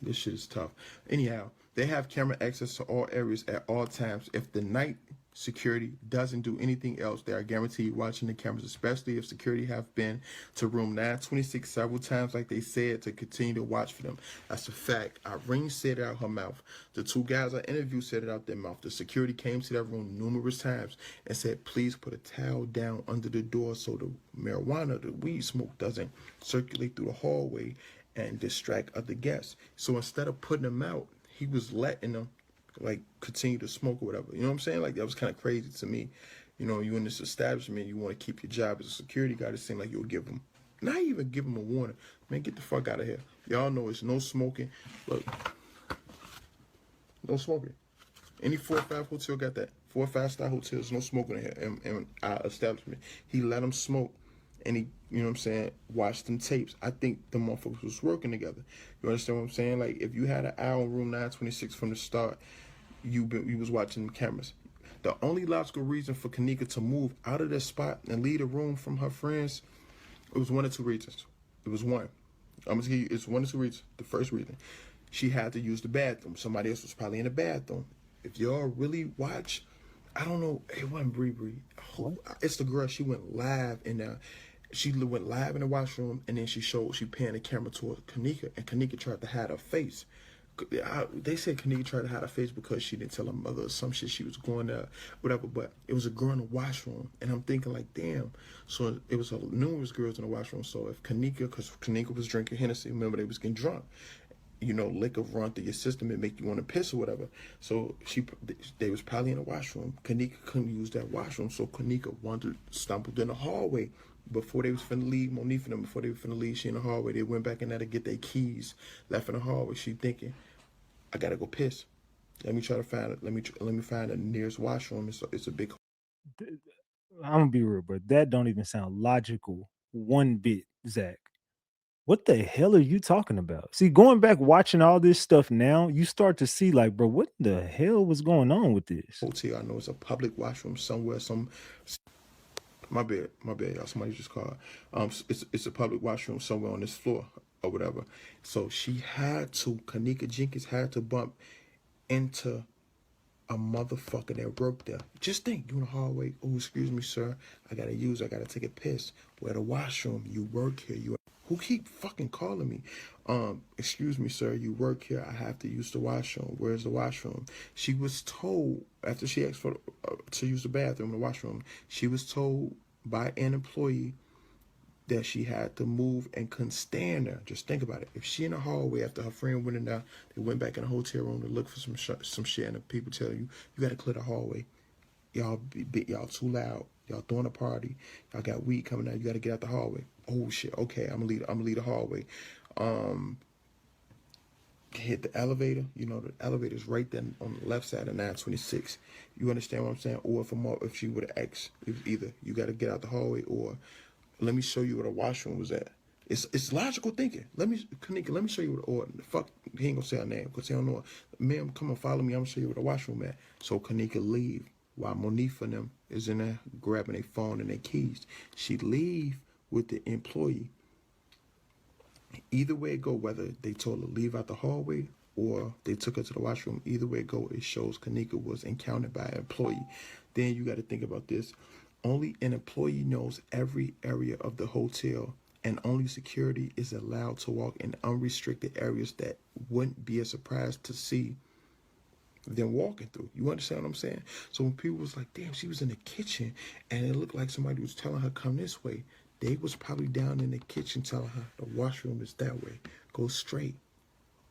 This shit is tough. Anyhow, they have camera access to all areas at all times. If the night security doesn't do anything else, they are guaranteed watching the cameras, especially if security have been to room 926 several times, like they said, to continue to watch for them. That's a fact. Irene said it out her mouth. The 2 guys I interviewed said it out their mouth. The security came to that room numerous times and said, please put a towel down under the door so the marijuana, the weed smoke, doesn't circulate through the hallway and distract other guests. So instead of putting them out, he was letting them like continue to smoke or whatever. You know what I'm saying? Like, that was kind of crazy to me. You know, you in this establishment, you want to keep your job as a security guard. It seemed like you'll give them, not even give them a warning. Man, get the fuck out of here. Y'all know it's no smoking. Look, no smoking. Any 4 or 5 hotel got that. 4 or 5 star hotels, no smoking in here. In our establishment, he let them smoke. And he, you know what I'm saying, watched them tapes. I think the motherfuckers was working together. You understand what I'm saying? Like, if you had an hour in room 926 from the start, you was watching the cameras. The only logical reason for Kenneka to move out of that spot and leave the room from her friends, it was 1 or 2 reasons. It was one. I'm gonna give you, it's 1 or 2 reasons. The first reason, she had to use the bathroom. Somebody else was probably in the bathroom. If y'all really watch, I don't know, it wasn't Bree. It's the girl. She went live in there. She went live in the washroom, and then she panned the camera toward Kenneka, and Kenneka tried to hide her face. They said Kenneka tried to hide her face because she didn't tell her mother or some shit she was going there, whatever, but it was a girl in the washroom, and I'm thinking like, damn. So it was numerous girls in the washroom, so if because Kenneka was drinking Hennessy, remember they was getting drunk. You know, liquor run through your system and make you want to piss or whatever. So they was probably in the washroom. Kenneka couldn't use that washroom, so Kenneka stumbled in the hallway. Before they was finna leave, Monifa and them, before they were finna leave, she in the hallway. They went back in there to get their keys, left in the hallway. She thinking, I gotta go piss. Let me try to find it. Let me find the nearest washroom. It's a big. I'm gonna be real, but that don't even sound logical one bit, Zach. What the hell are you talking about? See, going back watching all this stuff now, you start to see like, bro, what the hell was going on with this? Hotel. I know it's a public washroom somewhere. My bad, y'all. Somebody just called. It's a public washroom somewhere on this floor or whatever. So Kenneka Jenkins had to bump into a motherfucker that worked there. Just think, you in the hallway. Oh, excuse me, sir. I gotta take a piss. Where the washroom? You work here. Who keep fucking calling me? Excuse me, sir. You work here. I have to use the washroom. Where's the washroom? She was told after she asked for to use the bathroom in the washroom. She was told by an employee that she had to move and couldn't stand there. Just think about it. If she in the hallway after her friend went in there, they went back in the hotel room to look for some shit, and the people tell you you got to clear the hallway. Y'all too loud. Y'all throwing a party. Y'all got weed coming out. You got to get out the hallway. Oh shit. Okay, I'm gonna leave the hallway. Um, Hit the elevator. You know the elevator's right there on the left side of 926. You understand what I'm saying? Or if she would have asked, if either you got to get out the hallway or let me show you where the washroom was at. It's logical thinking. Kenneka, let me show you where the fuck, he ain't gonna say her name because he don't know her. Ma'am, come on, follow me. I'm gonna show you where the washroom at. So Kenneka leave while Monifa and them is in there grabbing their phone and their keys. She leave with the employee. Either way it go, whether they told her leave out the hallway or they took her to the washroom, either way it go, it shows Kenneka was encountered by an employee. Then you got to think about this. Only an employee knows every area of the hotel, and only security is allowed to walk in unrestricted areas that wouldn't be a surprise to see them walking through. You understand what I'm saying? So when people was like, damn, she was in the kitchen and it looked like somebody was telling her come this way, they was probably down in the kitchen telling her the washroom is that way, go straight,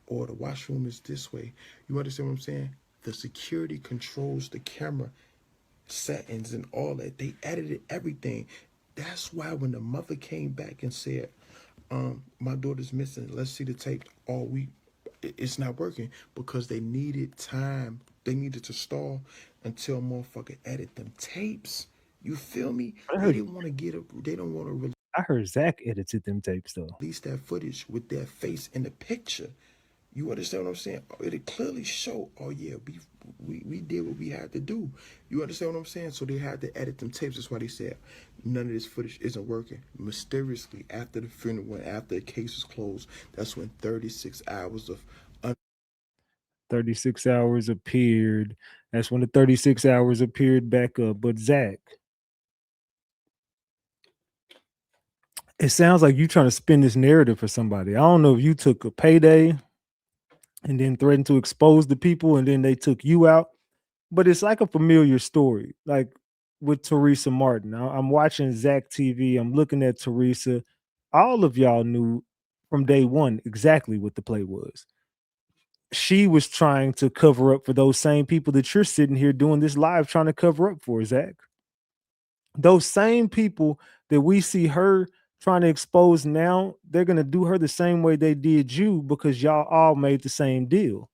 or the washroom is this way. You understand what I'm saying? The security controls the camera settings and all that. They edited everything. That's why when the mother came back and said, my daughter's missing, let's see the tape, it's not working, because they needed time. They needed to stall until motherfucker edit them tapes. You feel me? I They heard didn't want to they don't want to I heard Zach edited them tapes though. release that footage with their face in the picture. You understand what I'm saying? It clearly show, oh yeah, we did what we had to do. You understand what I'm saying? So they had to edit them tapes. That's why they said none of this footage isn't working. Mysteriously, after the funeral, after the case was closed, that's when 36 hours of 36 hours appeared. That's when the 36 hours appeared back up. But Zach, it sounds like you trying to spin this narrative for somebody. I don't know if you took a payday and then threatened to expose the people and then they took you out, but it's like a familiar story. Like with Teresa Martin. I'm watching ZackTV. I'm looking at Teresa. All of y'all knew from day one exactly what the play was. She was trying to cover up for those same people that you're sitting here doing this live trying to cover up for, Zach. Those same people that we see her trying to expose now, they're going to do her the same way they did you because y'all all made the same deal.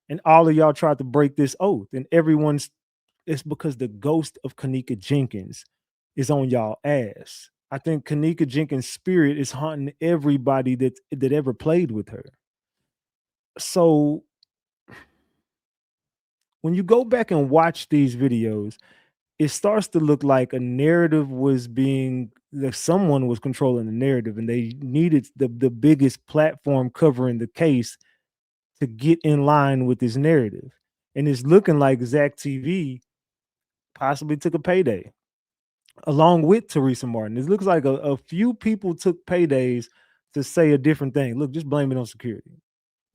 And all of y'all tried to break this oath. And everyone's, it's because the ghost of Kenneka Jenkins is on y'all ass. I think Kenneka Jenkins' spirit is haunting everybody that ever played with her. So when you go back and watch these videos, it starts to look like a narrative was being that someone was controlling the narrative and they needed the biggest platform covering the case to get in line with this narrative. And it's looking like ZackTV possibly took a payday along with Teresa Martin. It looks like a few people took paydays to say a different thing. Look, just blame it on security.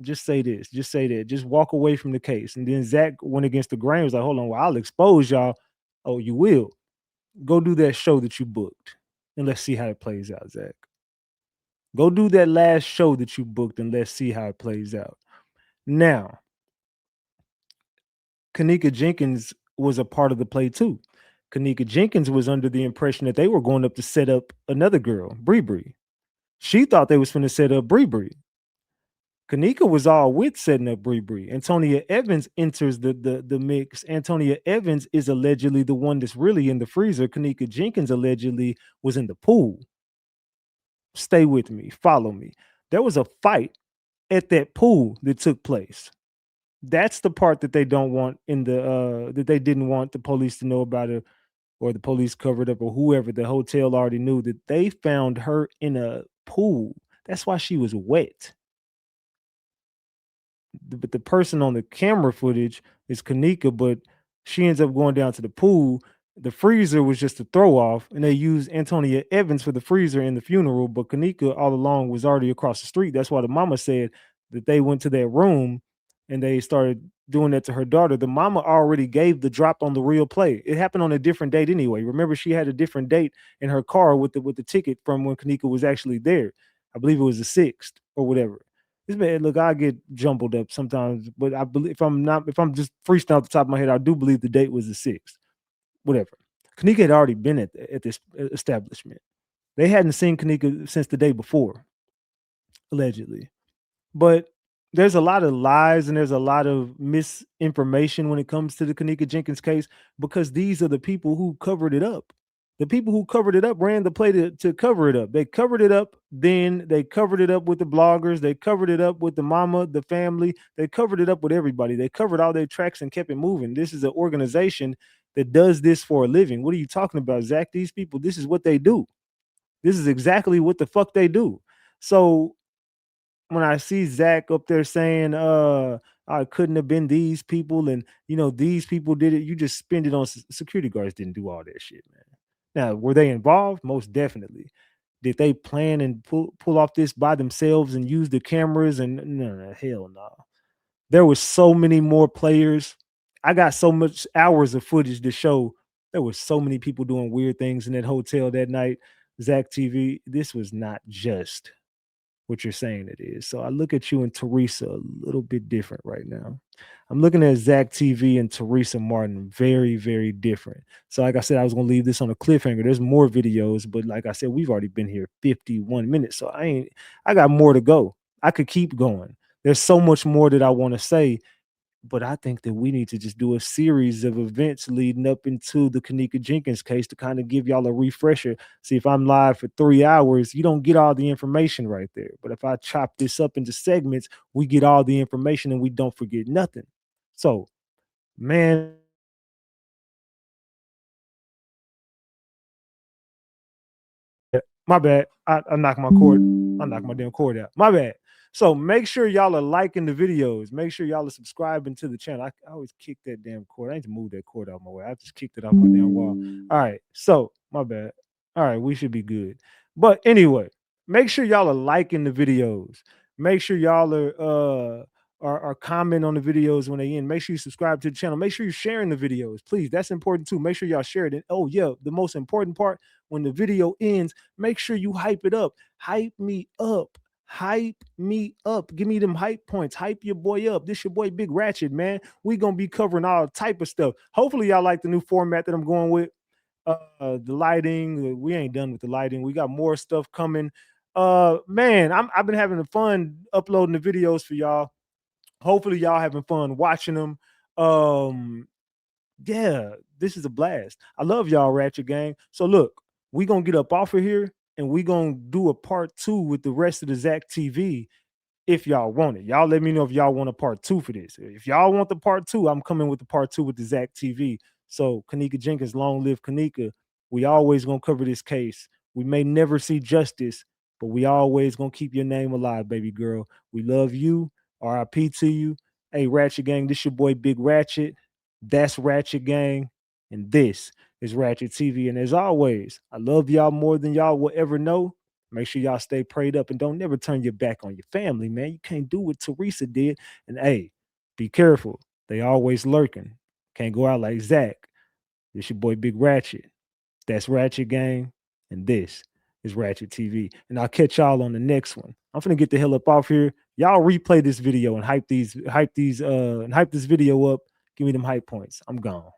Just say this, just say that, just walk away from the case. And then Zach went against the grain, was like, hold on, well, I'll expose y'all. Oh, you will. Go do that show that you booked. And let's see how it plays out, Zach. Go do that last show that you booked and let's see how it plays out. Now, Kenneka Jenkins was a part of the play too. Kenneka Jenkins was under the impression that they were going up to set up another girl, Bree Bree. She thought they was going to set up Bree Bree. Kenneka was all with setting up Bree Bree. Antonia Evans enters the mix. Antonia Evans is allegedly the one that's really in the freezer. Kenneka Jenkins allegedly was in the pool. Stay with me. Follow me. There was a fight at that pool that took place. That's the part that they don't want in the that they didn't want the police to know about it, or the police covered up, or whoever. The hotel already knew that they found her in a pool. That's why she was wet. But the person on the camera footage is Kenneka, but she ends up going down to the pool. The freezer was just a throw off, and they used Antonia Evans for the freezer in the funeral. But Kenneka all along was already across the street. That's why the mama said that they went to that room and they started doing that to her daughter, the mama already gave the drop on the real play. It happened on a different date anyway. Remember, she had a different date in her car with the ticket from when Kenneka was actually there. I believe it was the 6th or whatever. This man, look, I get jumbled up sometimes, but I believe if I'm just freestyling off the top of my head, I do believe the date was the 6th. Whatever. Kenneka had already been at this establishment. They hadn't seen Kenneka since the day before, allegedly. But there's a lot of lies and there's a lot of misinformation when it comes to the Kenneka Jenkins case because these are the people who covered it up. The people who covered it up ran the play to cover it up. They covered it up, then they covered it up with the bloggers, they covered it up with the mama, the family, they covered it up with everybody. They covered all their tracks and kept it moving. This is an organization that does this for a living. What are you talking about, Zach? These people, this is what they do. This is exactly what the fuck they do. So when I see Zach up there saying, I couldn't have been these people, and these people did it, you just spend it on security guards didn't do all that shit, man. Now, were they involved? Most definitely. Did they plan and pull off this by themselves and use the cameras? And no, hell no. There was so many more players. I got so much hours of footage to show. There was so many people doing weird things in that hotel that night. ZackTV, this was not just what you're saying it is. So I look at you and Teresa a little bit different right now. I'm looking at ZackTV and Teresa Martin very, very different. So like I said, I was gonna leave this on a cliffhanger. There's more videos, but like I said, we've already been here 51 minutes. So I got more to go. I could keep going. There's so much more that I want to say, but I think that we need to just do a series of events leading up into the Kenneka Jenkins case to kind of give y'all a refresher. See, if I'm live for 3 hours, you don't get all the information right there. But if I chop this up into segments, we get all the information and we don't forget nothing. So, man, my bad. I knocked my cord. I knocked my damn cord out. My bad. So make sure y'all are liking the videos. Make sure y'all are subscribing to the channel. I always kick that damn cord. I need to move that cord out of my way. I just kicked it off my damn wall. All right. So my bad. All right, we should be good. But anyway, make sure y'all are liking the videos. Make sure y'all are commenting on the videos when they end. Make sure you subscribe to the channel. Make sure you're sharing the videos, please. That's important too. Make sure y'all share it. And oh yeah, the most important part, when the video ends, make sure you hype it up. Hype me up. Hype me up. Give me them hype points. Hype your boy up. This your boy Big Ratchet, man. We gonna be covering all type of stuff. Hopefully y'all like the new format that I'm going with. The lighting. We ain't done with the lighting. We got more stuff coming. Man, I've been having fun uploading the videos for y'all. Hopefully y'all having fun watching them. Yeah, this is a blast. I love y'all, Ratchet Gang. So look, we gonna get up off of here and we gonna do a part 2 with the rest of the ZackTV if y'all want it. Y'all let me know if y'all want a part 2 for this. If y'all want the part 2, I'm coming with the part 2 with the ZackTV. So Kenneka Jenkins, long live Kenneka. We always gonna cover this case. We may never see justice, but we always gonna keep your name alive, baby girl. We love you. RIP to you. Hey, Ratchet Gang, this your boy Big Ratchet. That's Ratchet Gang. And this is Ratchet TV. And as always, I love y'all more than y'all will ever know. Make sure y'all stay prayed up and don't never turn your back on your family, man. You can't do what Teresa did. And hey, be careful. They always lurking. Can't go out like Zach. This your boy Big Ratchet. That's Ratchet Gang. And this is Ratchet TV. And I'll catch y'all on the next one. I'm finna get the hell up off here. Y'all replay this video and hype this video up. Give me them hype points. I'm gone.